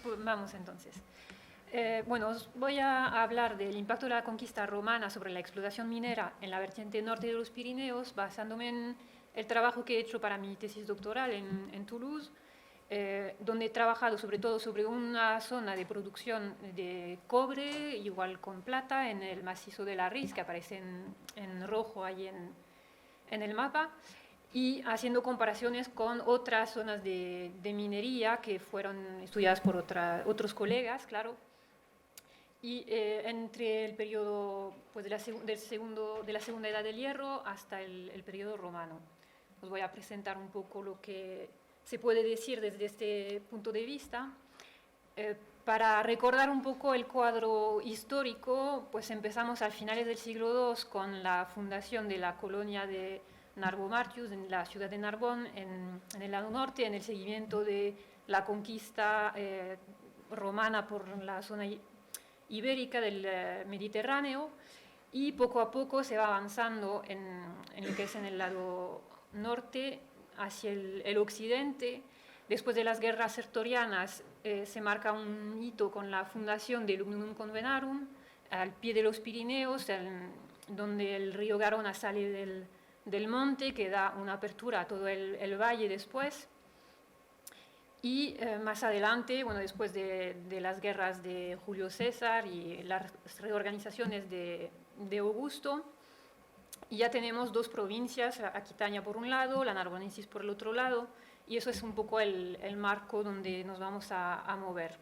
Pues vamos entonces. Bueno, os voy a hablar del impacto de la conquista romana sobre la explotación minera en la vertiente norte de los Pirineos, basándome en el trabajo que he hecho para mi tesis doctoral en Toulouse, donde he trabajado sobre todo sobre una zona de producción de cobre, igual con plata, en el macizo de la Ris, que aparece en rojo ahí en el mapa, y haciendo comparaciones con otras zonas de minería que fueron estudiadas por otros colegas, claro. Y entre el periodo pues, de la segunda edad del hierro hasta el periodo romano. Os voy a presentar un poco lo que se puede decir desde este punto de vista. Para recordar un poco el cuadro histórico, pues empezamos a finales del siglo II con la fundación de la colonia de Narbo-Martius en la ciudad de Narbón, en el lado norte, en el seguimiento de la conquista romana por la zona ibérica del Mediterráneo, y poco a poco se va avanzando en lo que es en el lado norte hacia el occidente. Después de las guerras sertorianas se marca un hito con la fundación del Lumnum Convenarum al pie de los Pirineos, donde el río Garona sale del monte, que da una apertura a todo el valle después. Y más adelante, bueno, después de las guerras de Julio César y las reorganizaciones de Augusto, ya tenemos dos provincias, Aquitania por un lado, la Narbonensis por el otro lado, y eso es un poco el marco donde nos vamos a mover.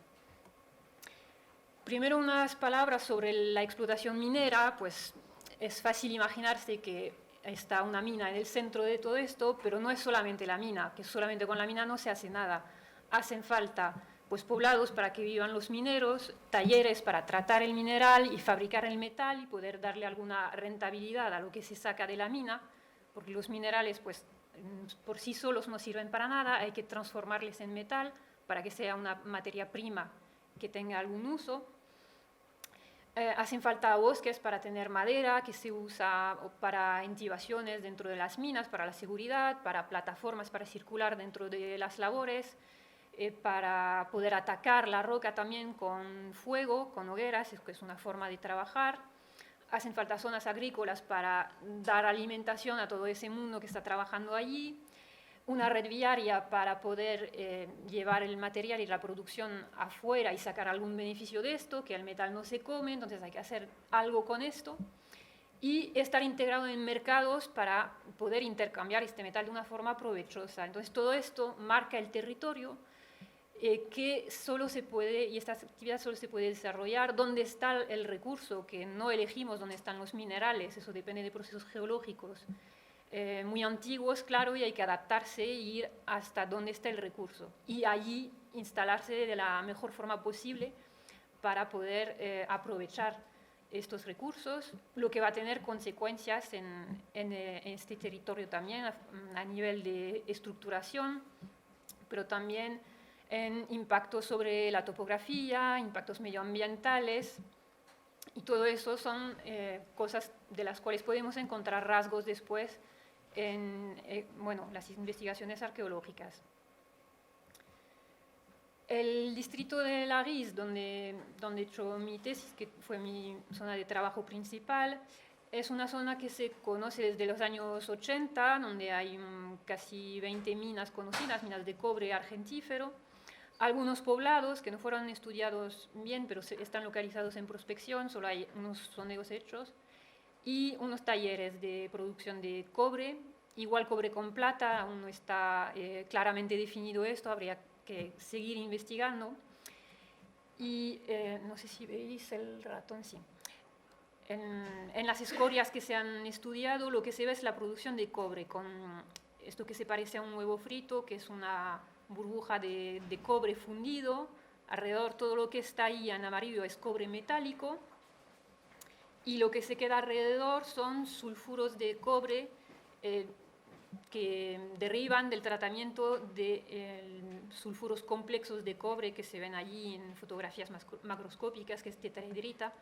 Primero unas palabras sobre la explotación minera. Pues es fácil imaginarse que está una mina en el centro de todo esto, pero no es solamente la mina, que solamente con la mina no se hace nada. Hacen falta pues, poblados para que vivan los mineros, talleres para tratar el mineral y fabricar el metal y poder darle alguna rentabilidad a lo que se saca de la mina, porque los minerales pues, por sí solos no sirven para nada, hay que transformarles en metal para que sea una materia prima que tenga algún uso. Hacen falta bosques para tener madera, que se usa para intibaciones dentro de las minas, para la seguridad, para plataformas para circular dentro de las labores, para poder atacar la roca también con fuego, con hogueras, que es una forma de trabajar. Hacen falta zonas agrícolas para dar alimentación a todo ese mundo que está trabajando allí. Una red viaria para poder llevar el material y la producción afuera y sacar algún beneficio de esto, que el metal no se come, entonces hay que hacer algo con esto. Y estar integrado en mercados para poder intercambiar este metal de una forma provechosa. Entonces todo esto marca el territorio que solo se puede, y esta actividad solo se puede desarrollar donde está el recurso, que no elegimos dónde están los minerales, eso depende de procesos geológicos muy antiguos, claro, y hay que adaptarse e ir hasta donde está el recurso y allí instalarse de la mejor forma posible para poder aprovechar estos recursos, lo que va a tener consecuencias en este territorio también a nivel de estructuración, pero también en impactos sobre la topografía, impactos medioambientales, y todo eso son cosas de las cuales podemos encontrar rasgos después en bueno, las investigaciones arqueológicas. El distrito de la Ris, donde he hecho mi tesis, que fue mi zona de trabajo principal, es una zona que se conoce desde los años 80, donde hay casi 20 minas conocidas, minas de cobre argentífero, algunos poblados que no fueron estudiados bien, pero están localizados en prospección, solo hay unos sondeos hechos, y unos talleres de producción de cobre, igual cobre con plata, aún no está claramente definido esto, habría que seguir investigando. Y no sé si veis el ratón, sí. En las escorias que se han estudiado, lo que se ve es la producción de cobre, con esto que se parece a un huevo frito, que es una burbuja de cobre fundido. Alrededor todo lo que está ahí en amarillo es cobre metálico, y lo que se queda alrededor son sulfuros de cobre que derivan del tratamiento de sulfuros complejos de cobre que se ven allí en fotografías macroscópicas, que es tetrahedrita.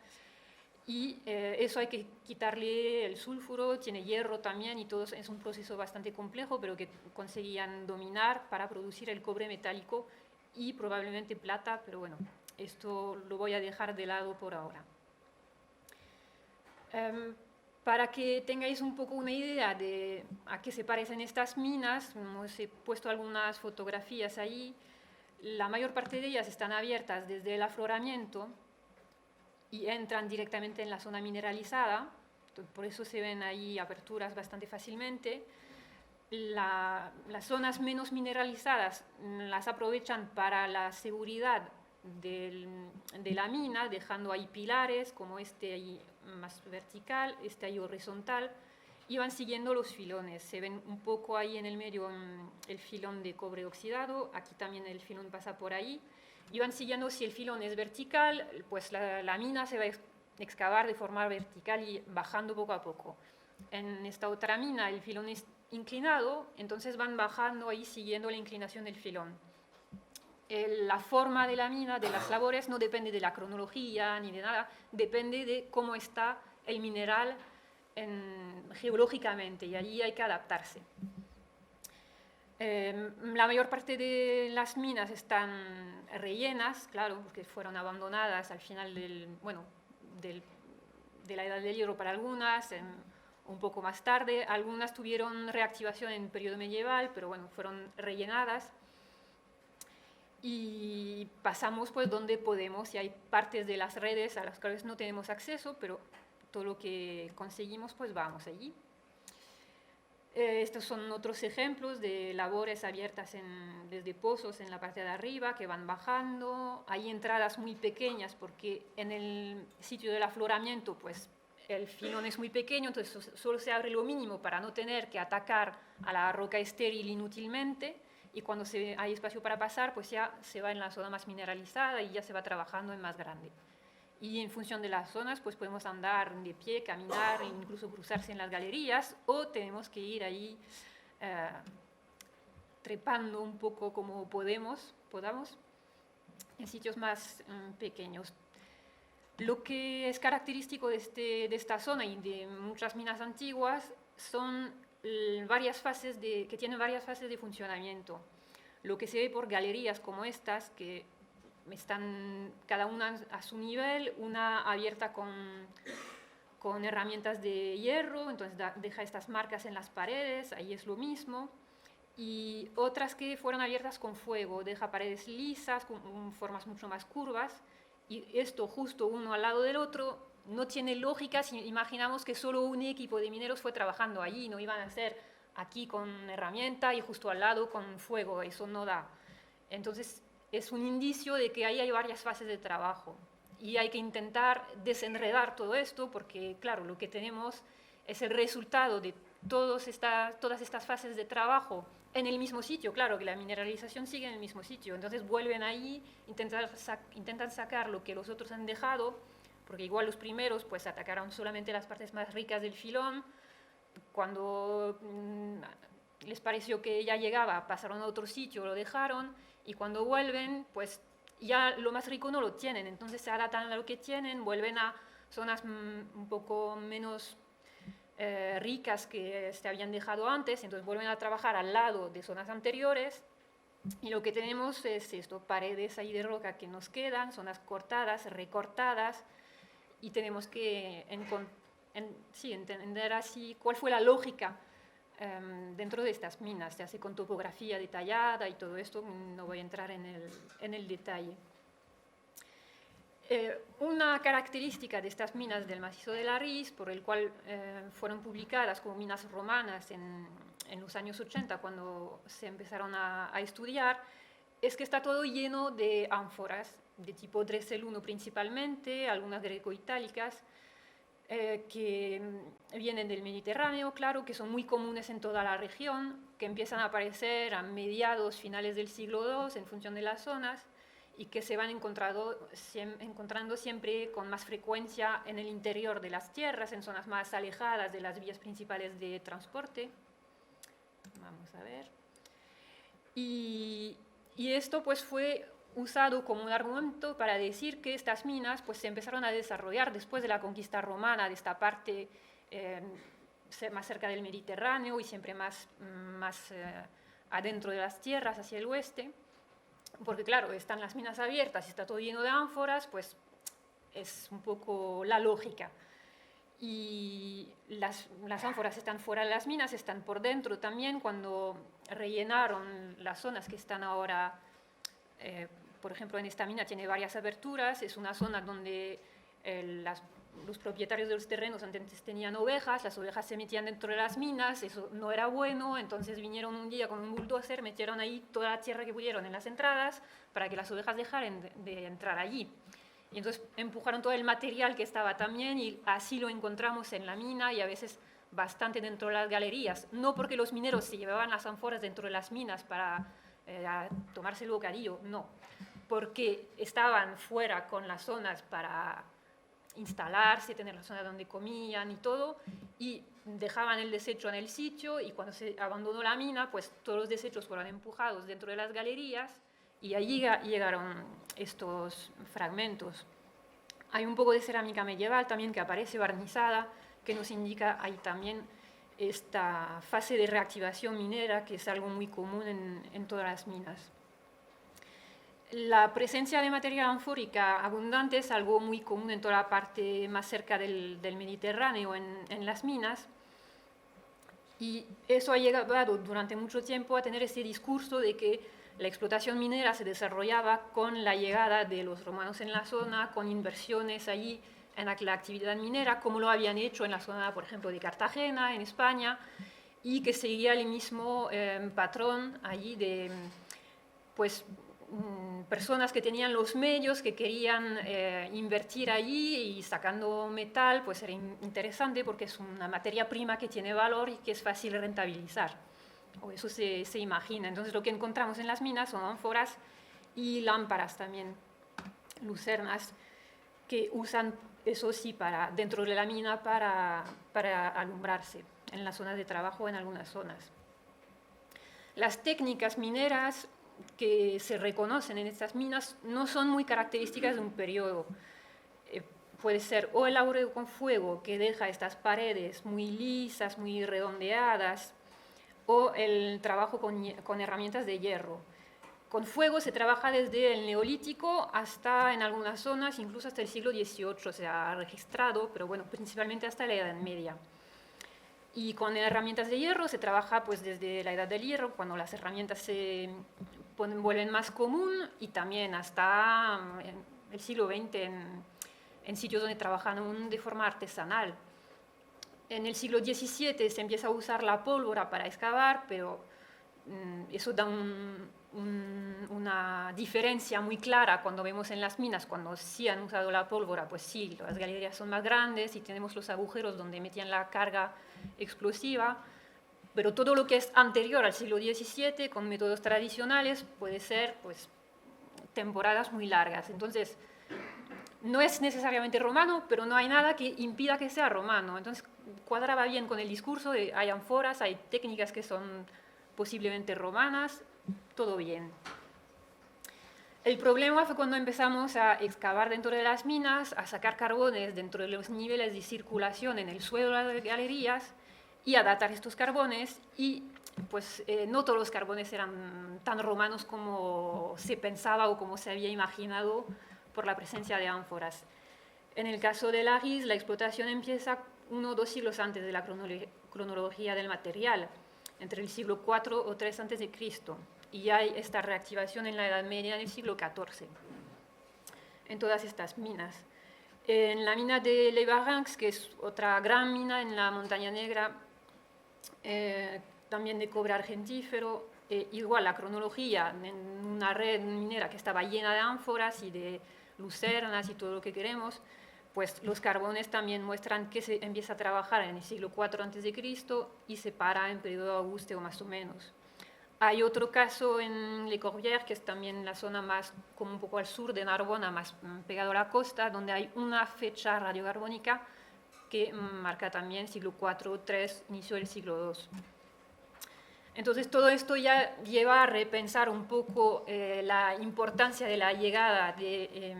Y eso hay que quitarle el sulfuro, tiene hierro también, y todo es un proceso bastante complejo, pero que conseguían dominar para producir el cobre metálico y probablemente plata, pero bueno, esto lo voy a dejar de lado por ahora. Para que tengáis un poco una idea de a qué se parecen estas minas, os he puesto algunas fotografías ahí. La mayor parte de ellas están abiertas desde el afloramiento y entran directamente en la zona mineralizada, por eso se ven ahí aperturas bastante fácilmente. Las zonas menos mineralizadas las aprovechan para la seguridad de la mina, dejando ahí pilares como este ahí más vertical, este ahí horizontal, y van siguiendo los filones. Se ven un poco ahí en el medio el filón de cobre oxidado, aquí también el filón pasa por ahí, y van siguiendo, si el filón es vertical, pues la mina se va a excavar de forma vertical y bajando poco a poco. En esta otra mina el filón es inclinado, entonces van bajando ahí siguiendo la inclinación del filón. La forma de la mina, de las labores, no depende de la cronología ni de nada, depende de cómo está el mineral geológicamente, y allí hay que adaptarse. La mayor parte de las minas están rellenas, claro, porque fueron abandonadas al final de la Edad del Hierro para algunas, un poco más tarde. Algunas tuvieron reactivación en el periodo medieval, pero bueno, fueron rellenadas. Y pasamos pues donde podemos, y hay partes de las redes a las cuales no tenemos acceso, pero todo lo que conseguimos pues vamos allí. Estos son otros ejemplos de labores abiertas desde pozos en la parte de arriba que van bajando. Hay entradas muy pequeñas porque en el sitio del afloramiento pues el filón es muy pequeño, entonces solo se abre lo mínimo para no tener que atacar a la roca estéril inútilmente, y cuando hay espacio para pasar pues ya se va en la zona más mineralizada y ya se va trabajando en más grande. Y en función de las zonas, pues podemos andar de pie, caminar, incluso cruzarse en las galerías, o tenemos que ir ahí trepando un poco como podamos, en sitios más pequeños. Lo que es característico de esta zona y de muchas minas antiguas son que tienen varias fases de funcionamiento. Lo que se ve por galerías como estas, que están cada una a su nivel, una abierta con herramientas de hierro, entonces deja estas marcas en las paredes, ahí es lo mismo, y otras que fueron abiertas con fuego, deja paredes lisas, con formas mucho más curvas, y esto justo uno al lado del otro no tiene lógica si imaginamos que solo un equipo de mineros fue trabajando allí, no iban a hacer aquí con herramienta y justo al lado con fuego, eso no da. Entonces es un indicio de que ahí hay varias fases de trabajo y hay que intentar desenredar todo esto porque, claro, lo que tenemos es el resultado de todas estas fases de trabajo en el mismo sitio. Claro que la mineralización sigue en el mismo sitio, entonces vuelven ahí, intentan sacar lo que los otros han dejado, porque igual los primeros pues atacaron solamente las partes más ricas del filón. Cuando les pareció que ya llegaba, pasaron a otro sitio, lo dejaron, y cuando vuelven, pues ya lo más rico no lo tienen, entonces se adaptan a lo que tienen, vuelven a zonas un poco menos ricas que se habían dejado antes, entonces vuelven a trabajar al lado de zonas anteriores, y lo que tenemos es esto, paredes ahí de roca que nos quedan, zonas cortadas, recortadas, y tenemos que entender así cuál fue la lógica dentro de estas minas. Se hace con topografía detallada y todo esto, no voy a entrar en el detalle. Una característica de estas minas del macizo de la Ris, por el cual fueron publicadas como minas romanas en los años 80, cuando se empezaron a estudiar, es que está todo lleno de ánforas, de tipo Dressel 1 principalmente, algunas greco-itálicas, que vienen del Mediterráneo, claro, que son muy comunes en toda la región, que empiezan a aparecer a mediados, finales del siglo II, en función de las zonas, y que se van encontrando siempre con más frecuencia en el interior de las tierras, en zonas más alejadas de las vías principales de transporte. Vamos a ver. Y esto pues fue usado como un argumento para decir que estas minas pues, se empezaron a desarrollar después de la conquista romana de esta parte más cerca del Mediterráneo y siempre más adentro de las tierras, hacia el oeste. porque claro, están las minas abiertas y está todo lleno de ánforas, pues es un poco la lógica. Y las ánforas están fuera de las minas, están por dentro también. Cuando rellenaron las zonas que están ahora, por ejemplo, en esta mina tiene varias aberturas, es una zona donde los propietarios de los terrenos antes tenían ovejas, las ovejas se metían dentro de las minas, eso no era bueno, entonces vinieron un día con un bulldozer, metieron ahí toda la tierra que pudieron en las entradas para que las ovejas dejaran de entrar allí. Y entonces empujaron todo el material que estaba también y así lo encontramos en la mina y a veces bastante dentro de las galerías. No porque los mineros se llevaban las ánforas dentro de las minas para tomarse el bocadillo, no. Porque estaban fuera con las zonas para instalarse, tener la zona donde comían y todo, y dejaban el desecho en el sitio y cuando se abandonó la mina, pues todos los desechos fueron empujados dentro de las galerías y allí llegaron estos fragmentos. Hay un poco de cerámica medieval también que aparece barnizada, que nos indica ahí también esta fase de reactivación minera, que es algo muy común en todas las minas. La presencia de materia anfórica abundante es algo muy común en toda la parte más cerca del Mediterráneo, en las minas, y eso ha llevado durante mucho tiempo a tener ese discurso de que la explotación minera se desarrollaba con la llegada de los romanos en la zona, con inversiones allí en la actividad minera, como lo habían hecho en la zona, por ejemplo, de Cartagena, en España, y que seguía el mismo patrón allí de, pues, personas que tenían los medios, que querían invertir allí y sacando metal, pues era interesante porque es una materia prima que tiene valor y que es fácil rentabilizar. O eso se imagina. Entonces lo que encontramos en las minas son ánforas y lámparas también, lucernas, que usan, eso sí, dentro de la mina para alumbrarse en las zonas de trabajo, en algunas zonas. Las técnicas mineras que se reconocen en estas minas no son muy características de un periodo. Puede ser o el aureo con fuego, que deja estas paredes muy lisas, muy redondeadas, o el trabajo con herramientas de hierro. Con fuego se trabaja desde el Neolítico hasta, en algunas zonas, incluso hasta el siglo XVIII se ha registrado, pero bueno, principalmente hasta la Edad Media. Y con herramientas de hierro se trabaja pues desde la Edad del Hierro, cuando las herramientas se vuelven más común, y también hasta el siglo XX en sitios donde trabajan de forma artesanal. En el siglo XVII se empieza a usar la pólvora para excavar, pero eso da una diferencia muy clara cuando vemos en las minas, cuando sí han usado la pólvora, pues sí, las galerías son más grandes y tenemos los agujeros donde metían la carga explosiva, pero todo lo que es anterior al siglo XVII, con métodos tradicionales, puede ser pues, temporadas muy largas. Entonces, no es necesariamente romano, pero no hay nada que impida que sea romano. Entonces, cuadraba bien con el discurso de hay ánforas, hay técnicas que son posiblemente romanas, todo bien. El problema fue cuando empezamos a excavar dentro de las minas, a sacar carbones dentro de los niveles de circulación en el suelo de las galerías y a datar estos carbones, y pues no todos los carbones eran tan romanos como se pensaba o como se había imaginado por la presencia de ánforas. En el caso de Laris, la explotación empieza 1 o 2 siglos antes de la cronología del material, entre el siglo IV o III a.C., y hay esta reactivación en la Edad Media en el siglo XIV, en todas estas minas. En la mina de Les Barrancs, que es otra gran mina en la Montaña Negra, también de cobre argentífero, igual la cronología en una red minera que estaba llena de ánforas y de lucernas y todo lo que queremos, pues los carbones también muestran que se empieza a trabajar en el siglo IV a.C. y se para en periodo augusteo más o menos. Hay otro caso en Le Corbière, que es también la zona más, como un poco al sur de Narbona, más pegado a la costa, donde hay una fecha radiocarbónica que marca también siglo IV o III, inicio del siglo II. Entonces todo esto ya lleva a repensar un poco la importancia de la llegada de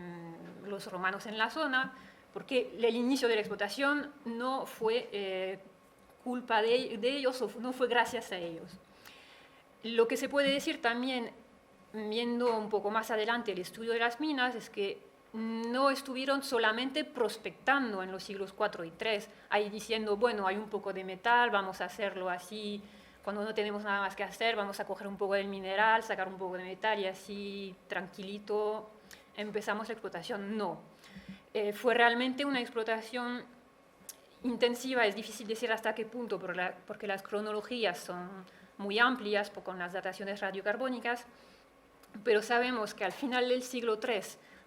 los romanos en la zona, porque el inicio de la explotación no fue culpa de ellos, o no fue gracias a ellos. Lo que se puede decir también viendo un poco más adelante el estudio de las minas, es que no estuvieron solamente prospectando en los siglos 4 y 3, ahí diciendo, bueno, hay un poco de metal, vamos a hacerlo así, cuando no tenemos nada más que hacer, vamos a coger un poco del mineral, sacar un poco de metal y así, tranquilito, empezamos la explotación. No, fue realmente una explotación intensiva, es difícil decir hasta qué punto, porque las cronologías son muy amplias con las dataciones radiocarbónicas, pero sabemos que al final del siglo III,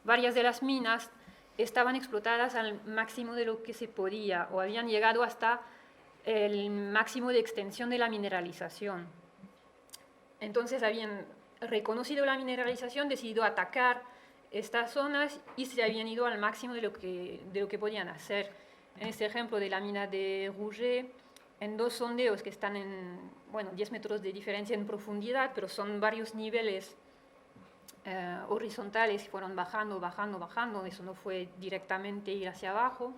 varias de las minas estaban explotadas al máximo de lo que se podía o habían llegado hasta el máximo de extensión de la mineralización. Entonces habían reconocido la mineralización, decidido atacar estas zonas y se habían ido al máximo de lo que podían hacer. En este ejemplo de la mina de Rouget, en 2 sondeos que están en 10 metros de diferencia en profundidad, pero son varios niveles horizontales, fueron bajando, bajando, bajando, eso no fue directamente ir hacia abajo,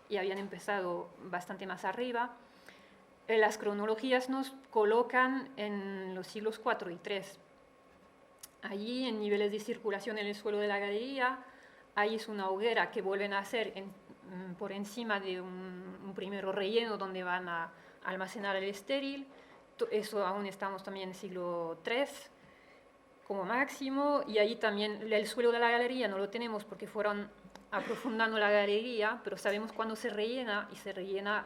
y habían empezado bastante más arriba. Las cronologías nos colocan en los siglos 4 y 3. Allí, en niveles de circulación en el suelo de la galería, ahí es una hoguera que vuelven a hacer por encima de un primero relleno donde van a almacenar el estéril. Eso aún estamos también en el siglo 3 como máximo, y ahí también el suelo de la galería no lo tenemos porque fueron aprofundando la galería, pero sabemos cuándo se rellena, y se rellena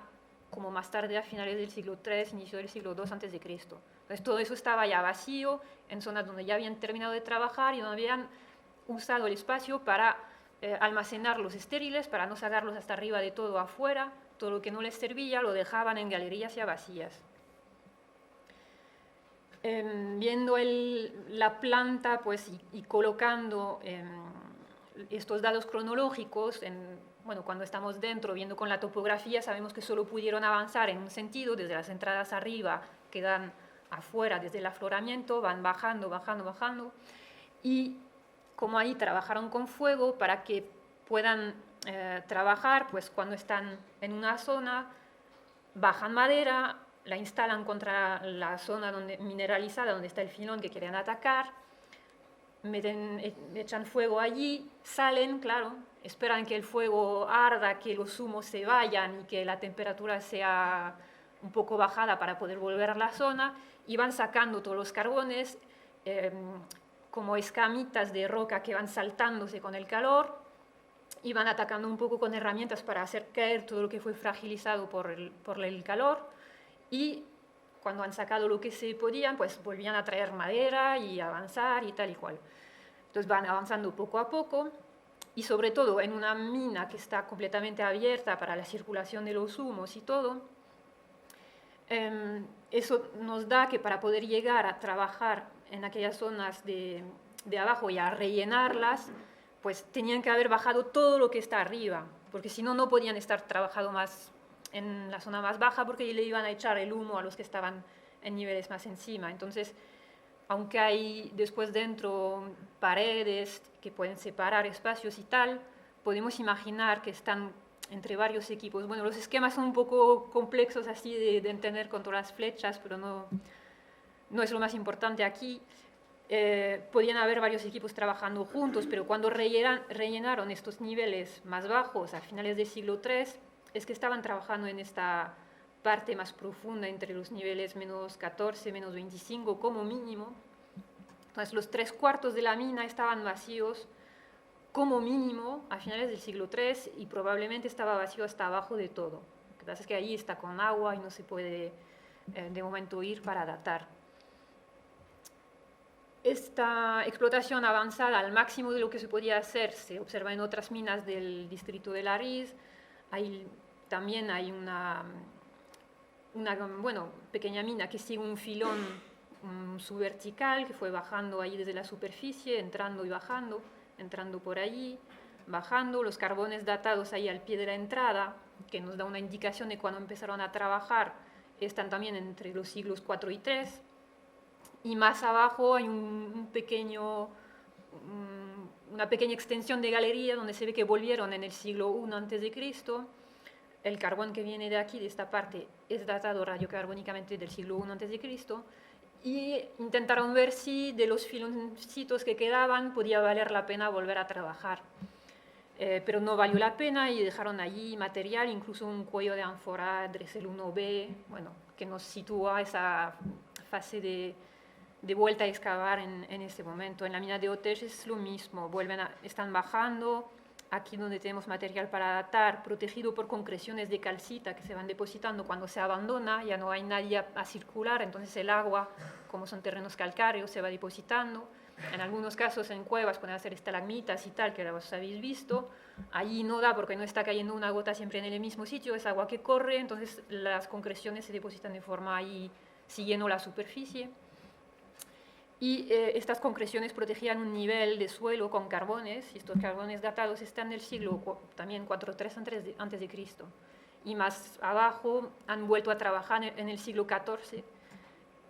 como más tarde a finales del siglo III, inicio del siglo II a.C. Entonces todo eso estaba ya vacío, en zonas donde ya habían terminado de trabajar y donde habían usado el espacio para almacenar los estériles, para no sacarlos hasta arriba de todo afuera, todo lo que no les servía lo dejaban en galerías ya vacías. Viendo la planta pues, y colocando estos datos cronológicos, cuando estamos dentro, viendo con la topografía, sabemos que solo pudieron avanzar en un sentido, desde las entradas arriba, que dan afuera, desde el afloramiento, van bajando, bajando, bajando, y como ahí trabajaron con fuego para que puedan trabajar, pues cuando están en una zona, bajan madera, la instalan contra la zona mineralizada donde está el filón que quieren atacar, echan fuego allí, salen, claro, esperan que el fuego arda, que los humos se vayan y que la temperatura sea un poco bajada para poder volver a la zona, y van sacando todos los carbones como escamitas de roca que van saltándose con el calor, y van atacando un poco con herramientas para hacer caer todo lo que fue fragilizado por el calor. Y cuando han sacado lo que se podían, pues volvían a traer madera y avanzar y tal y cual. Entonces van avanzando poco a poco, y sobre todo en una mina que está completamente abierta para la circulación de los humos y todo, eso nos da que para poder llegar a trabajar en aquellas zonas de abajo y a rellenarlas, pues tenían que haber bajado todo lo que está arriba, porque si no, no podían estar trabajando más en la zona más baja, porque le iban a echar el humo a los que estaban en niveles más encima. Entonces, aunque hay después dentro paredes que pueden separar espacios y tal, podemos imaginar que están entre varios equipos. Bueno, los esquemas son un poco complejos así de entender con todas las flechas, pero no es lo más importante aquí. Podían haber varios equipos trabajando juntos, pero cuando rellenaron estos niveles más bajos a finales del siglo III, es que estaban trabajando en esta parte más profunda entre los niveles menos 14, menos 25 como mínimo. Entonces los 3/4 de la mina estaban vacíos como mínimo a finales del siglo III, y probablemente estaba vacío hasta abajo de todo. Lo que pasa es que ahí está con agua y no se puede de momento ir para datar. Esta explotación avanzada al máximo de lo que se podía hacer se observa en otras minas del distrito de Lariz. También hay una pequeña mina que sigue un filón subvertical que fue bajando ahí desde la superficie, entrando y bajando, entrando por allí, bajando. Los carbones datados ahí al pie de la entrada, que nos da una indicación de cuando empezaron a trabajar, están también entre los siglos 4 y 3. Y más abajo hay una pequeña extensión de galería donde se ve que volvieron en el siglo I a.C. El carbón que viene de aquí, de esta parte, es datado radiocarbónicamente del siglo I a.C. y intentaron ver si de los filoncitos que quedaban podía valer la pena volver a trabajar. Pero no valió la pena y dejaron allí material, incluso un cuello de ánfora Dressel 1B, bueno, que nos sitúa a esa fase de vuelta a excavar en este momento. En la mina de Otech es lo mismo, están bajando, aquí donde tenemos material para datar, protegido por concreciones de calcita que se van depositando cuando se abandona, ya no hay nadie a circular, entonces el agua, como son terrenos calcáreos, se va depositando. En algunos casos en cuevas pueden hacer estalagmitas y tal, que los habéis visto. Allí no da porque no está cayendo una gota siempre en el mismo sitio, es agua que corre, entonces las concreciones se depositan de forma ahí siguiendo la superficie. Y estas concreciones protegían un nivel de suelo con carbones, y estos carbones datados están del siglo también 4-3 antes de Cristo. Y más abajo han vuelto a trabajar en el siglo XIV,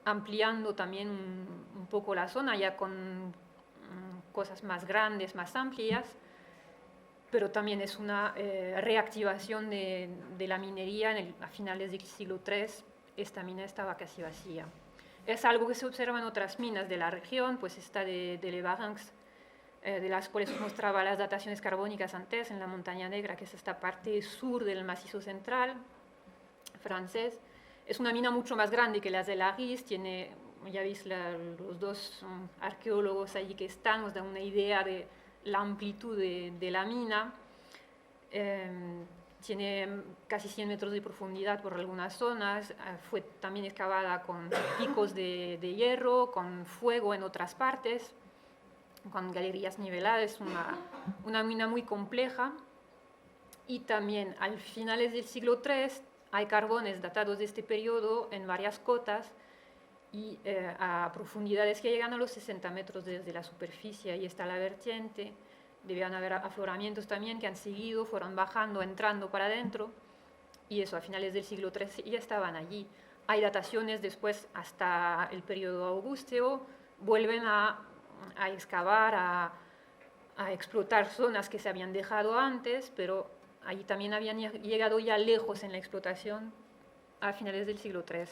ampliando también un poco la zona, ya con cosas más grandes, más amplias, pero también es una reactivación de la minería a finales del siglo III. Esta mina estaba casi vacía. Es algo que se observa en otras minas de la región, pues esta de Les Barrancs, de las cuales os mostraba las dataciones carbónicas antes, en la Montaña Negra, que es esta parte sur del macizo central francés. Es una mina mucho más grande que las de Laris, tiene, ya veis, los dos arqueólogos allí que están, nos dan una idea de la amplitud de la mina. Tiene casi 100 metros de profundidad por algunas zonas, fue también excavada con picos de hierro, con fuego en otras partes, con galerías niveladas, una mina muy compleja. Y también al finales del siglo III hay carbones datados de este periodo en varias cotas y a profundidades que llegan a los 60 metros desde la superficie. Ahí está la vertiente. Debían haber afloramientos también que han seguido, fueron bajando, entrando para adentro, y eso a finales del siglo XIII ya estaban allí. Hay dataciones después hasta el periodo augusteo, vuelven a excavar, a explotar zonas que se habían dejado antes, pero allí también habían llegado ya lejos en la explotación a finales del siglo III.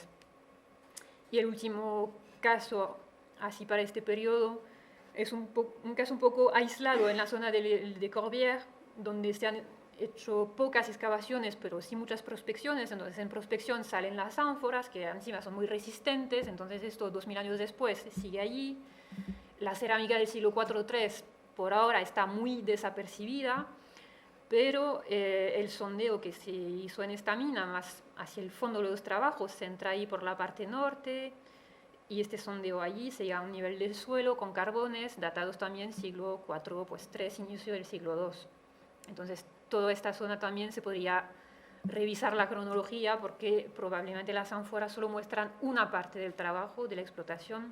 Y el último caso, así para este periodo, es un caso un poco aislado en la zona de Corbières, donde se han hecho pocas excavaciones, pero sí muchas prospecciones. Entonces en prospección salen las ánforas, que encima son muy resistentes, entonces esto 2000 años después sigue allí. La cerámica del siglo IV-III por ahora está muy desapercibida, pero el sondeo que se hizo en esta mina, más hacia el fondo de los trabajos, se entra ahí por la parte norte, y este sondeo allí se llega a un nivel del suelo con carbones datados también siglo IV, pues III, inicio del siglo II. Entonces, toda esta zona también se podría revisar la cronología, porque probablemente las ánforas solo muestran una parte del trabajo, de la explotación,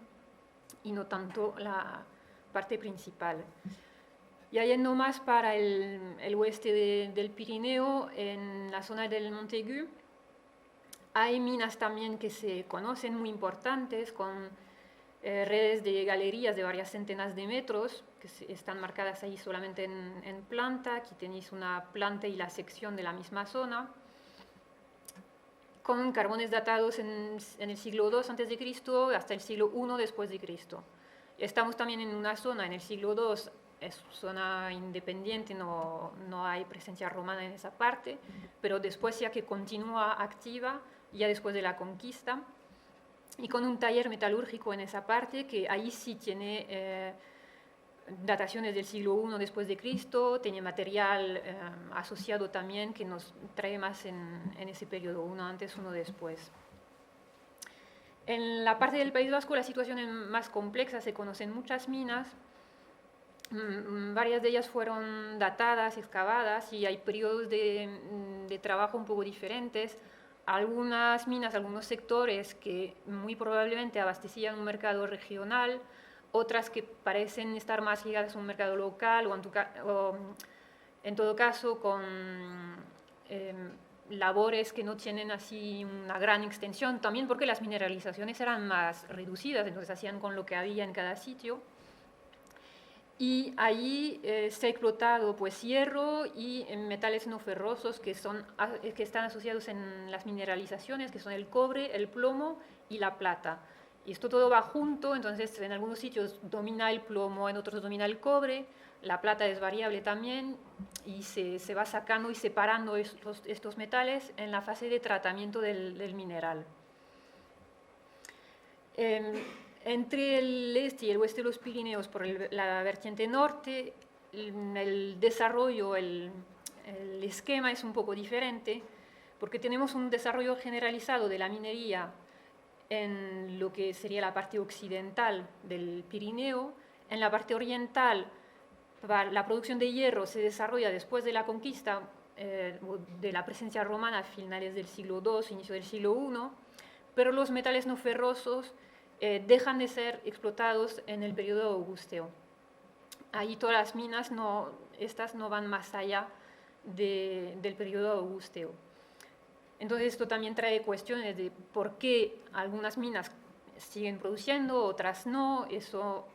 y no tanto la parte principal. Y yendo más para el oeste del Pirineo, en la zona del Montaigu, hay minas también que se conocen muy importantes, con redes de galerías de varias centenas de metros, que están marcadas ahí solamente en planta. Aquí tenéis una planta y la sección de la misma zona, con carbones datados en el siglo II a.C. hasta el siglo I después de Cristo. Estamos también en una zona, en el siglo II, es zona independiente, no hay presencia romana en esa parte, pero después ya que continúa activa, ya después de la conquista, y con un taller metalúrgico en esa parte, que ahí sí tiene dataciones del siglo I después de Cristo, tiene material asociado también que nos trae más en ese periodo, uno antes, uno después. En la parte del País Vasco la situación es más compleja, se conocen muchas minas, varias de ellas fueron datadas, excavadas, y hay periodos de trabajo un poco diferentes. Algunas minas, algunos sectores que muy probablemente abastecían un mercado regional, otras que parecen estar más ligadas a un mercado local, o en todo caso con labores que no tienen así una gran extensión, también porque las mineralizaciones eran más reducidas, entonces hacían con lo que había en cada sitio. Y allí se ha explotado pues hierro y metales no ferrosos que están asociados en las mineralizaciones, que son el cobre, el plomo y la plata. Y esto todo va junto, entonces en algunos sitios domina el plomo, en otros domina el cobre, la plata es variable también, y se va sacando y separando estos metales en la fase de tratamiento del mineral. Entre el este y el oeste de los Pirineos, por la vertiente norte, el desarrollo, el esquema es un poco diferente, porque tenemos un desarrollo generalizado de la minería en lo que sería la parte occidental del Pirineo. En la parte oriental, la producción de hierro se desarrolla después de la conquista, de la presencia romana a finales del siglo II, inicio del siglo I, pero los metales no ferrosos dejan de ser explotados en el periodo augusteo. Ahí todas las minas, estas no van más allá del periodo augusteo. Entonces esto también trae cuestiones de por qué algunas minas siguen produciendo, otras no. Eso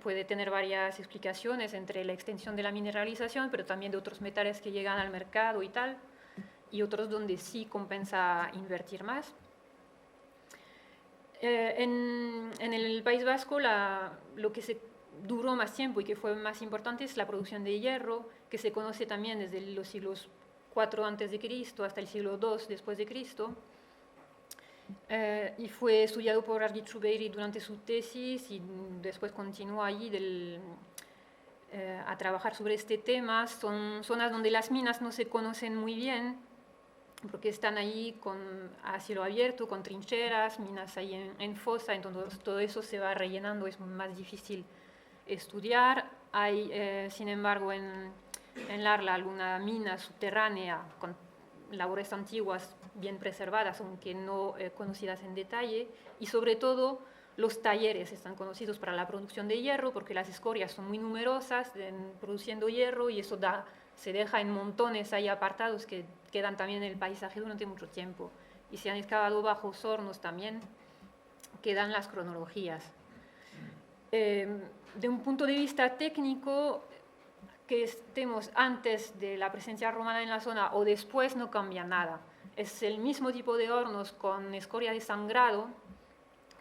puede tener varias explicaciones entre la extensión de la mineralización, pero también de otros metales que llegan al mercado y tal, y otros donde sí compensa invertir más. En el País Vasco lo que se duró más tiempo y que fue más importante es la producción de hierro, que se conoce también desde los siglos IV a.C. hasta el siglo II después de Cristo. Y fue estudiado por Arvid Schubeiri durante su tesis y después continuó allí a trabajar sobre este tema. Son zonas donde las minas no se conocen muy bien, porque están ahí a cielo abierto, con trincheras, minas ahí en fosa, entonces todo eso se va rellenando, es más difícil estudiar. Hay, sin embargo, en Larla alguna mina subterránea con labores antiguas bien preservadas, aunque no conocidas en detalle, y sobre todo los talleres están conocidos para la producción de hierro, porque las escorias son muy numerosas produciendo hierro, y eso se deja en montones ahí apartados que quedan también en el paisaje durante mucho tiempo. Y se han excavado bajos hornos también, quedan las cronologías. De un punto de vista técnico, que estemos antes de la presencia romana en la zona o después no cambia nada. Es el mismo tipo de hornos con escoria de sangrado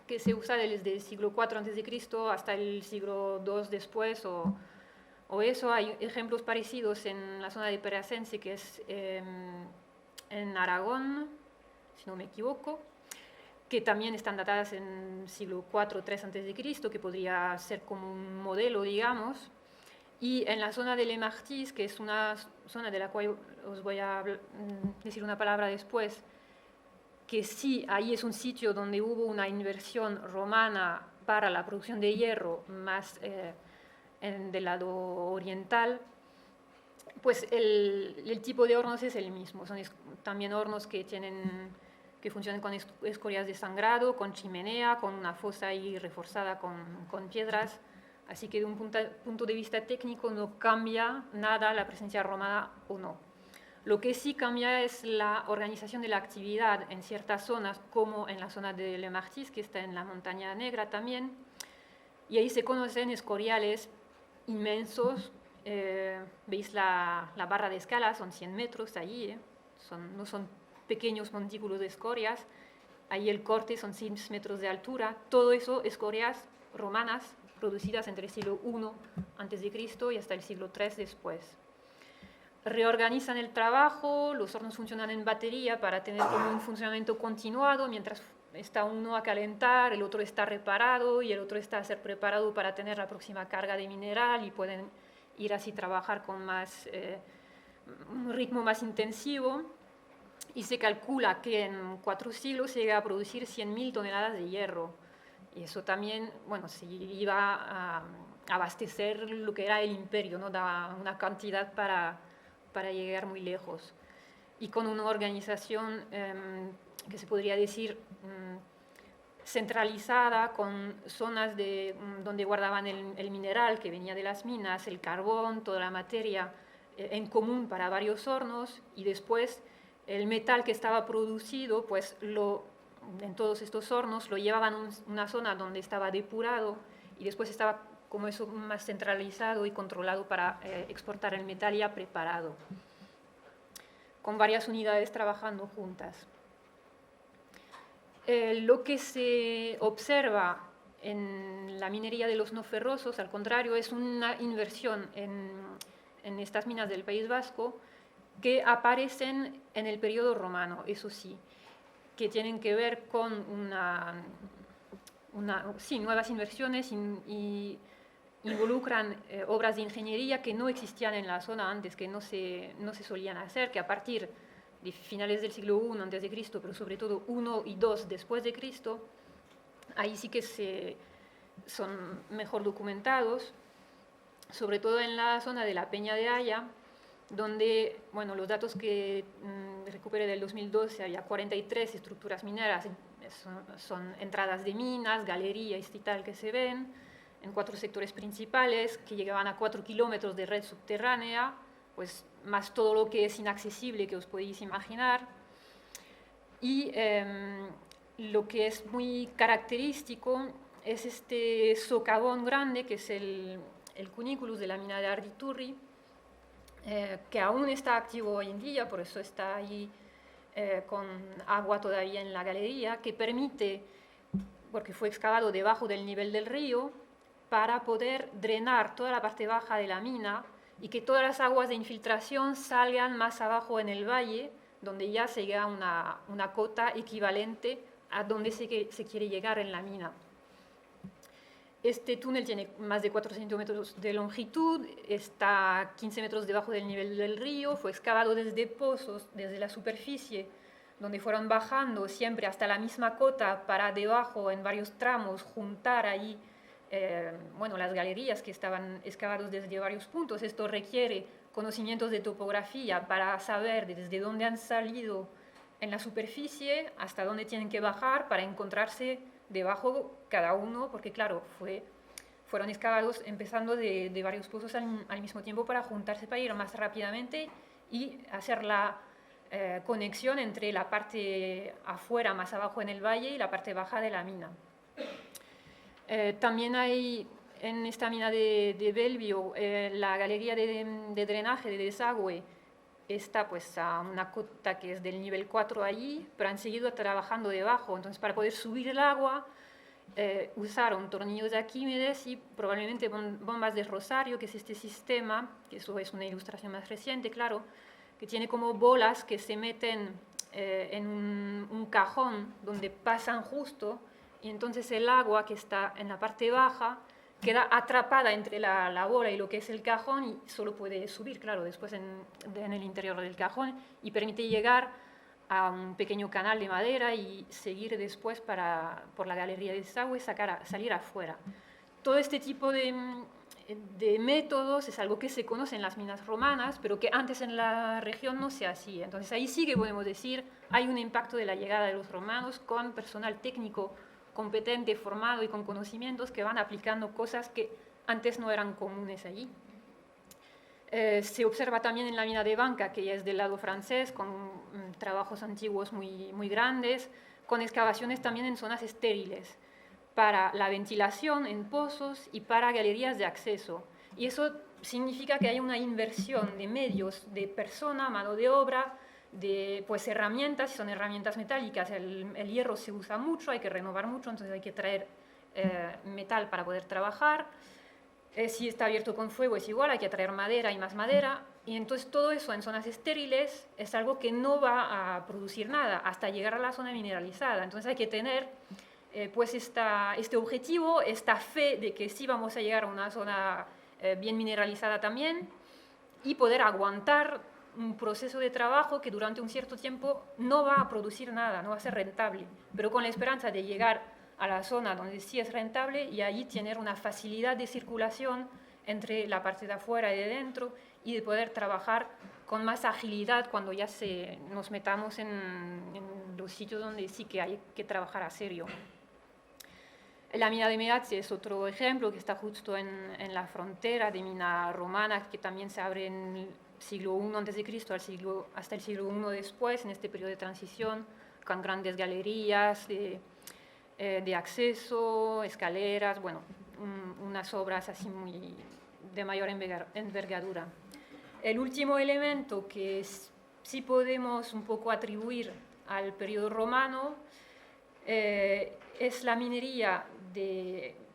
que se usa desde el siglo IV a.C. hasta el siglo II después, o eso. Hay ejemplos parecidos en la zona de Peracense, que es en Aragón, si no me equivoco, que también están datadas en siglo IV, III a.C., que podría ser como un modelo, digamos. Y en la zona de Le Martis, que es una zona de la cual os voy a decir una palabra después, que sí, ahí es un sitio donde hubo una inversión romana para la producción de hierro, más del lado oriental, pues el tipo de hornos es el mismo. Son también hornos que funcionan con escorias de sangrado, con chimenea, con una fosa ahí reforzada con piedras. Así que de un punto de vista técnico no cambia nada la presencia romana o no. Lo que sí cambia es la organización de la actividad en ciertas zonas, como en la zona de Le Martis, que está en la Montaña Negra también. Y ahí se conocen escoriales inmensos. Veis la barra de escala, son 100 metros allí. No son pequeños montículos de escorias. Ahí el corte son 6 metros de altura. Todo eso, escorias romanas, producidas entre el siglo I a.C. y hasta el siglo III después. Reorganizan el trabajo, los hornos funcionan en batería para tener como un funcionamiento continuado, mientras está uno a calentar, el otro está reparado y el otro está a ser preparado para tener la próxima carga de mineral, y pueden ir así trabajar con un ritmo más intensivo. Y se calcula que en 4 siglos se llega a producir 100.000 toneladas de hierro. Y eso también, se iba a abastecer lo que era el imperio, ¿no? Daba una cantidad para llegar muy lejos. Y con una organización que se podría decir centralizada, con zonas donde guardaban el mineral que venía de las minas, el carbón, toda la materia en común para varios hornos, y después el metal que estaba producido, pues en todos estos hornos lo llevaban a una zona donde estaba depurado, y después estaba como eso más centralizado y controlado para exportar el metal ya preparado, con varias unidades trabajando juntas. Lo que se observa en la minería de los no ferrosos, al contrario, es una inversión en estas minas del País Vasco que aparecen en el periodo romano, eso sí, que tienen que ver con nuevas inversiones y involucran obras de ingeniería que no existían en la zona antes, que no se solían hacer, que a partir de finales del siglo I antes de Cristo, pero sobre todo I y II después de Cristo, ahí sí que son mejor documentados, sobre todo en la zona de la Peña de Haya, donde, bueno, los datos que recuperé del 2012, había 43 estructuras mineras, son entradas de minas, galerías y tal que se ven, en 4 sectores principales, que llegaban a 4 kilómetros de red subterránea, pues más todo lo que es inaccesible que os podéis imaginar. Y lo que es muy característico es este socavón grande, que es el cuniculus de la mina de Arditurri, que aún está activo hoy en día, por eso está ahí con agua todavía en la galería, que permite, porque fue excavado debajo del nivel del río, para poder drenar toda la parte baja de la mina y que todas las aguas de infiltración salgan más abajo en el valle, donde ya se llega a una cota equivalente a donde se quiere llegar en la mina. Este túnel tiene más de 400 metros de longitud, está 15 metros debajo del nivel del río, fue excavado desde pozos, desde la superficie, donde fueron bajando siempre hasta la misma cota para debajo, en varios tramos, juntar ahí las galerías que estaban excavados desde varios puntos. Esto requiere conocimientos de topografía para saber desde dónde han salido en la superficie hasta dónde tienen que bajar para encontrarse debajo cada uno, porque claro, fueron excavados empezando de varios pozos al mismo tiempo para juntarse, para ir más rápidamente y hacer la conexión entre la parte afuera, más abajo en el valle, y la parte baja de la mina. También hay en esta mina de Belvio la galería de drenaje, de desagüe, está pues a una cota que es del nivel 4 allí, pero han seguido trabajando debajo. Entonces, para poder subir el agua, usaron tornillos de Arquímedes y probablemente bombas de Rosario, que es este sistema, que eso es una ilustración más reciente, claro, que tiene como bolas que se meten en un cajón donde pasan justo, y entonces el agua que está en la parte baja queda atrapada entre la bola y lo que es el cajón y solo puede subir, claro, después en el interior del cajón, y permite llegar a un pequeño canal de madera y seguir después por la galería de desagüe, salir afuera. Todo este tipo de métodos es algo que se conoce en las minas romanas, pero que antes en la región no se hacía. Entonces ahí sí que podemos decir, hay un impacto de la llegada de los romanos con personal técnico competente, formado y con conocimientos que van aplicando cosas que antes no eran comunes allí. Se observa también en la mina de Banca, que ya es del lado francés, con trabajos antiguos muy, muy grandes, con excavaciones también en zonas estériles, para la ventilación en pozos y para galerías de acceso. Y eso significa que hay una inversión de medios, de persona, mano de obra, de pues, herramientas, si son herramientas metálicas, el hierro se usa mucho, hay que renovar mucho, entonces hay que traer metal para poder trabajar. Si está abierto con fuego es igual, hay que traer madera y más madera, y entonces todo eso en zonas estériles es algo que no va a producir nada hasta llegar a la zona mineralizada. Entonces hay que tener pues este objetivo, esta fe de que sí vamos a llegar a una zona bien mineralizada también, y poder aguantar un proceso de trabajo que durante un cierto tiempo no va a producir nada, no va a ser rentable, pero con la esperanza de llegar a la zona donde sí es rentable y allí tener una facilidad de circulación entre la parte de afuera y de dentro, y de poder trabajar con más agilidad cuando ya nos metamos en los sitios donde sí que hay que trabajar a serio. La mina de Meazzi es otro ejemplo que está justo en la frontera de mina romana, que también se abre en el siglo I a.C. hasta el siglo I después, en este periodo de transición, con grandes galerías de acceso, escaleras, bueno, unas obras así de mayor envergadura. El último elemento que sí podemos un poco atribuir al periodo romano es la minería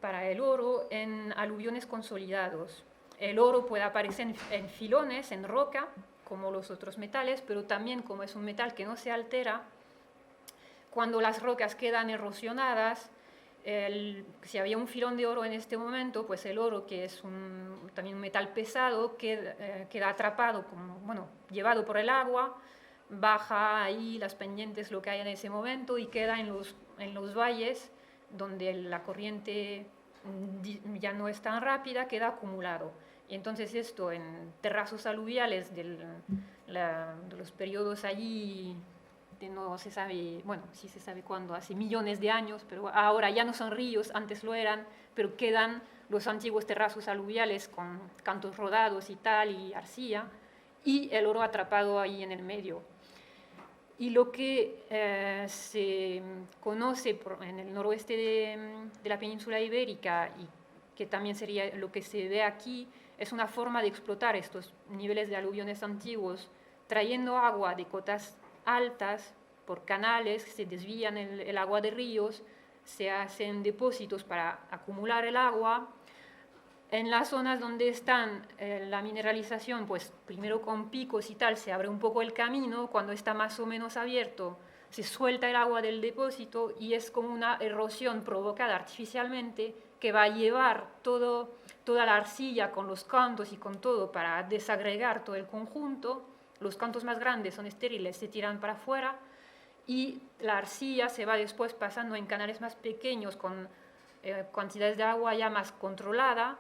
para el oro en aluviones consolidados. El oro puede aparecer en filones, en roca, como los otros metales, pero también como es un metal que no se altera, cuando las rocas quedan erosionadas, si había un filón de oro en este momento, pues el oro, que es también un metal pesado, queda atrapado, llevado por el agua, baja ahí las pendientes, lo que hay en ese momento, y queda en los valles donde la corriente ya no es tan rápida, queda acumulado. Y entonces esto en terrazos aluviales de los periodos allí, no se sabe, bueno, sí se sabe cuándo, hace millones de años, pero ahora ya no son ríos, antes lo eran, pero quedan los antiguos terrazos aluviales con cantos rodados y tal, y arcilla, y el oro atrapado ahí en el medio. Y lo que se conoce en el noroeste de la península ibérica, y que también sería lo que se ve aquí, es una forma de explotar estos niveles de aluviones antiguos, trayendo agua de cotas altas por canales, se desvían el agua de ríos, se hacen depósitos para acumular el agua. En las zonas donde están la mineralización, pues primero con picos y tal, se abre un poco el camino, cuando está más o menos abierto, se suelta el agua del depósito y es como una erosión provocada artificialmente que va a llevar toda la arcilla con los cantos y con todo para desagregar todo el conjunto. Los cantos más grandes son estériles, se tiran para afuera y la arcilla se va después pasando en canales más pequeños con cantidades de agua ya más controlada,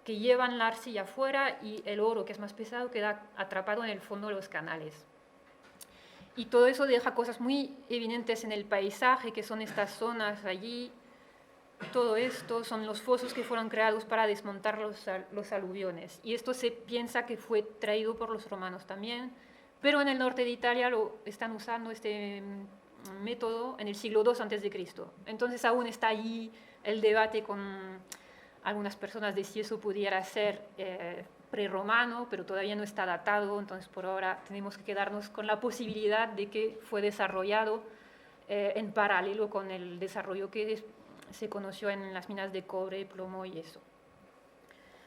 que llevan la arcilla afuera y el oro, que es más pesado, queda atrapado en el fondo de los canales. Y todo eso deja cosas muy evidentes en el paisaje, que son estas zonas allí. Todo esto son los fosos que fueron creados para desmontar los aluviones. Y esto se piensa que fue traído por los romanos también, pero en el norte de Italia lo están usando este método en el siglo II a.C. Entonces aún está allí el debate con algunas personas de si eso pudiera ser prerromano, pero todavía no está datado, entonces por ahora tenemos que quedarnos con la posibilidad de que fue desarrollado en paralelo con el desarrollo que se conoció en las minas de cobre, plomo y eso.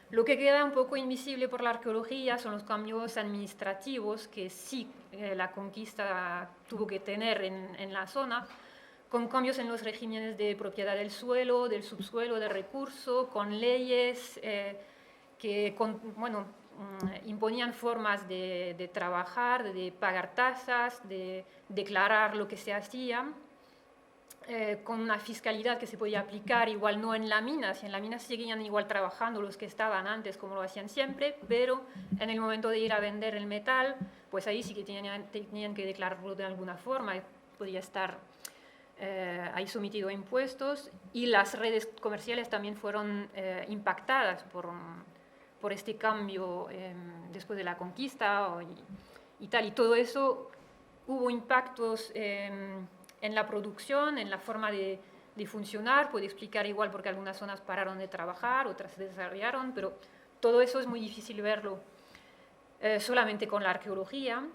Lo que queda un poco invisible por la arqueología son los cambios administrativos que sí la conquista tuvo que tener en la zona, con cambios en los regímenes de propiedad del suelo, del subsuelo, de recurso, con leyes que imponían formas de trabajar, de pagar tasas, de declarar lo que se hacía, con una fiscalidad que se podía aplicar igual no en la mina, si en la mina seguían igual trabajando los que estaban antes como lo hacían siempre, pero en el momento de ir a vender el metal, pues ahí sí que tenían que declararlo de alguna forma, podía estar ahí sometido a impuestos, y las redes comerciales también fueron impactadas por este cambio después de la conquista y tal, y todo eso hubo impactos en la producción, en la forma de funcionar. Puede explicar igual porque algunas zonas pararon de trabajar, otras se desarrollaron, pero todo eso es muy difícil verlo solamente con la arqueología.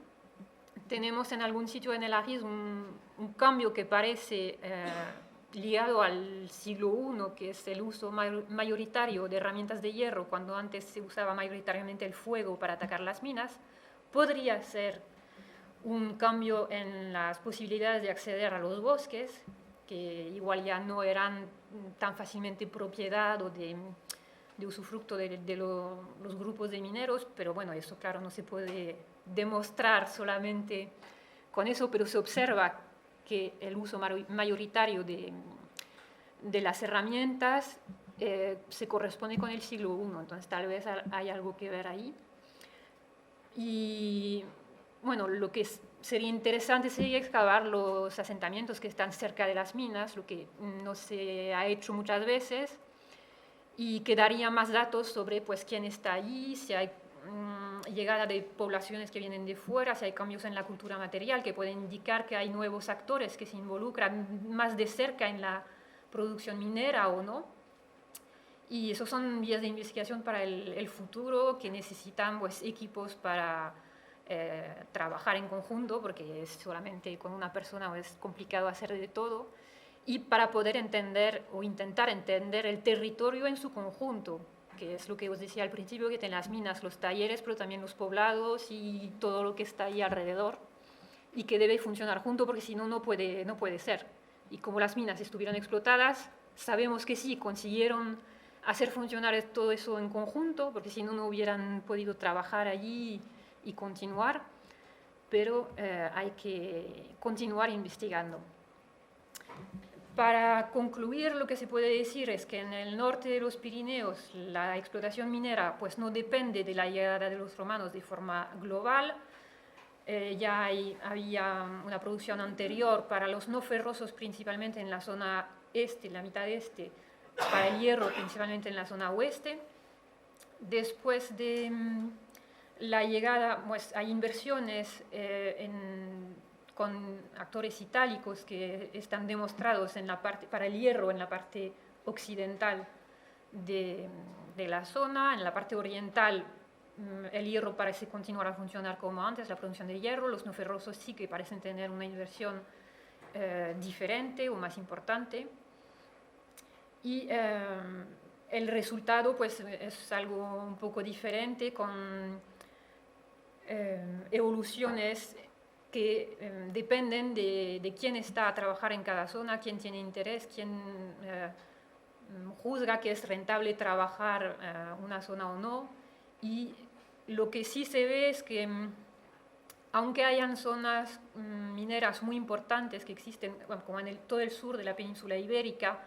Tenemos en algún sitio en el Arís un cambio que parece ligado al siglo I, que es el uso mayoritario de herramientas de hierro, cuando antes se usaba mayoritariamente el fuego para atacar las minas. Podría ser un cambio en las posibilidades de acceder a los bosques, que igual ya no eran tan fácilmente propiedad o de usufructo de los grupos de mineros, pero bueno, eso claro no se puede demostrar solamente con eso, pero se observa que el uso mayoritario de las herramientas se corresponde con el siglo I, entonces tal vez hay algo que ver ahí. Y bueno, lo que sería interesante sería excavar los asentamientos que están cerca de las minas, lo que no se ha hecho muchas veces, y que daría más datos sobre pues, quién está allí, si hay llegada de poblaciones que vienen de fuera, si hay cambios en la cultura material que pueden indicar que hay nuevos actores que se involucran más de cerca en la producción minera o no. Y esos son vías de investigación para el futuro que necesitan pues, equipos para trabajar en conjunto, porque solamente con una persona es complicado hacer de todo. y para poder entender o intentar entender el territorio en su conjunto, que es lo que os decía al principio, que tienen las minas, los talleres, pero también los poblados y todo lo que está ahí alrededor, y que debe funcionar junto porque si no, no puede ser. Y como las minas estuvieron explotadas, sabemos que sí, consiguieron hacer funcionar todo eso en conjunto, porque si no, no hubieran podido trabajar allí y continuar, pero hay que continuar investigando. Para concluir, lo que se puede decir es que en el norte de los Pirineos la explotación minera pues, no depende de la llegada de los romanos de forma global. Ya había una producción anterior para los no ferrosos, principalmente en la zona este, la mitad este, para el hierro, principalmente en la zona oeste. Después de la llegada, pues, hay inversiones con actores itálicos que están demostrados en la parte, para el hierro en la parte occidental de la zona. En la parte oriental el hierro parece continuar a funcionar como antes, la producción de hierro. Los no ferrosos sí que parecen tener una inversión diferente o más importante. Y el resultado pues, es algo un poco diferente, con evoluciones que dependen de quién está a trabajar en cada zona, quién tiene interés, quién juzga que es rentable trabajar una zona o no. Y lo que sí se ve es que aunque hayan zonas mineras muy importantes que existen, como en todo el sur de la península ibérica,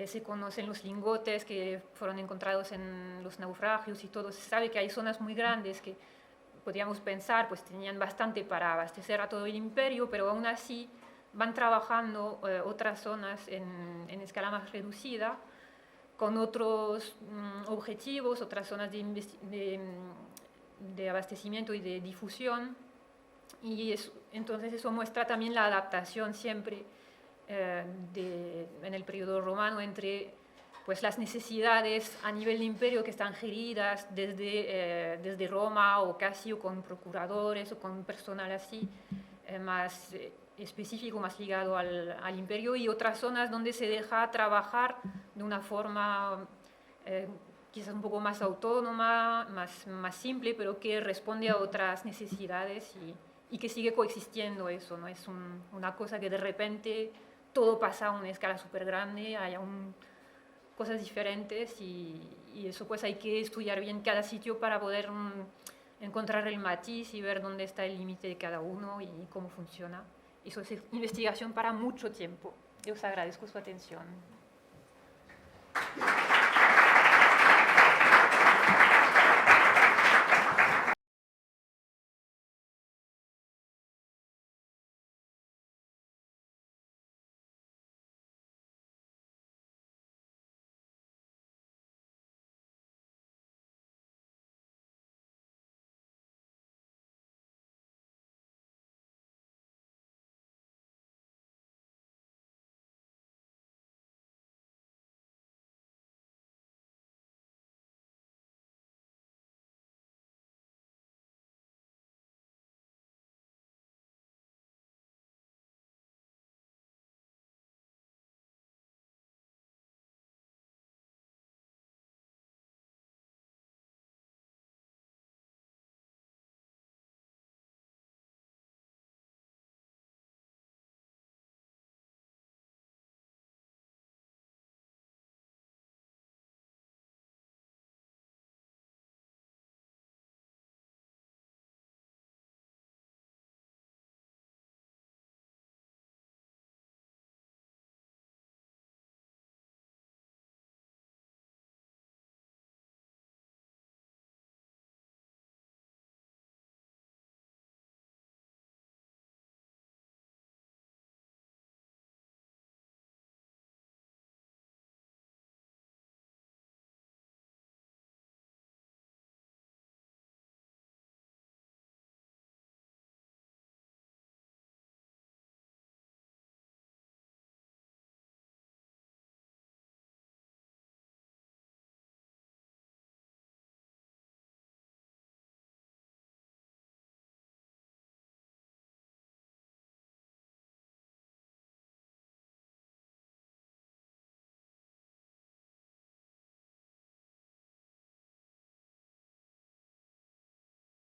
se conocen los lingotes que fueron encontrados en los naufragios y todo, se sabe que hay zonas muy grandes que podríamos pensar pues tenían bastante para abastecer a todo el imperio, pero aún así van trabajando otras zonas en escala más reducida, con otros objetivos, otras zonas de abastecimiento y de difusión. Y entonces eso muestra también la adaptación siempre en el periodo romano entre pues, las necesidades a nivel de imperio que están geridas desde Roma o casi o con procuradores o con personal así más específico, más ligado al imperio, y otras zonas donde se deja trabajar de una forma quizás un poco más autónoma, más simple, pero que responde a otras necesidades y que sigue coexistiendo eso, no es una cosa que de repente todo pasa a una escala súper grande, hay cosas diferentes y eso pues hay que estudiar bien cada sitio para poder encontrar el matiz y ver dónde está el límite de cada uno y cómo funciona. Eso es investigación para mucho tiempo. Yo os agradezco su atención.